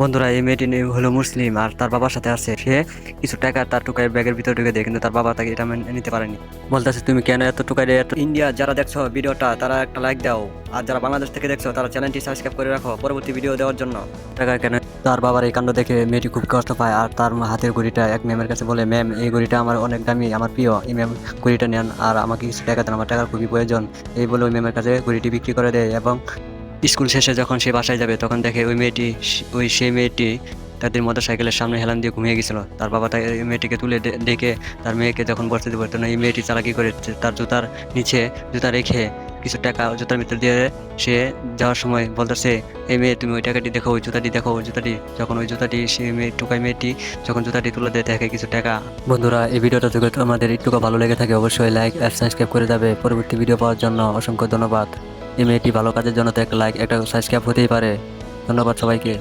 বন্ধুরা, এই মেয়েটি হলো মুসলিম আর তার বাবার সাথে আছে। সে কিছু টাকা তার টুকাই ব্যাগের ভিতরে ঢুকে দেয়, কিন্তু তার বাবা তাকে এটা মেনে নিতে পারেনি। বলতেছে, তুমি কেন এত টুকাই দিয়ে এত। ইন্ডিয়া যারা দেখছো ভিডিওটা, তারা একটা লাইক দাও। আর যারা বাংলাদেশ থেকে দেখছো, তারা চ্যানেলটি সাবস্ক্রাইব করে রাখো পরবর্তী ভিডিও দেওয়ার জন্য। টাকা কেন। তার বাবার এই কাণ্ড দেখে মেয়েটি খুব কষ্ট পায়, আর তার হাতের ঘড়িটা এক ম্যামের কাছে বলে, ম্যাম এই ঘড়িটা আমার অনেক দামি, আমার প্রিয়, এই ম্যাম ঘড়িটা নেন আর আমাকে কিছু টাকা দেন, আমার টাকার খুবই প্রয়োজন। এই বলে ওই ম্যামের কাছে ঘড়িটি বিক্রি করে দেয়। এবং স্কুল শেষে যখন সে বাসায় যাবে, তখন দেখে ওই মেয়েটি, সেই মেয়েটি তাদের মোটরসাইকেলের সামনে হেলান দিয়ে ঘুমিয়ে গেছিল। তার বাবা তাই এই মেয়েটিকে তুলে ডেকে তার মেয়েকে যখন বসতে দিতে পারতো না, এই মেয়েটি চালাকি করে তার জুতার নিচে জুতা রেখে কিছু টাকা জুতার ভিতর দিয়ে সে যাওয়ার সময় বলতেছে, এই মেয়ে তুমি ওই টাকাটি দেখো, ওই জুতাটি দেখো, ওই জুতাটি। যখন ওই জুতাটি সে মেয়ে টুকাই মেয়েটি যখন জুতাটি তুলে দেয়, দেখে কিছু টাকা। বন্ধুরা, এই ভিডিওটা যদি তোমাদের একটু ভালো লেগে থাকে, অবশ্যই লাইক আর সাবস্ক্রাইব করে যাবে। পরবর্তী ভিডিও পাওয়ার জন্য অসংখ্য ধন্যবাদ। এই মেয়েটি ভালো কাজের জন্য তো একটা লাইক একটা সাবস্ক্রাইব হতেই পারে। ধন্যবাদ সবাইকে।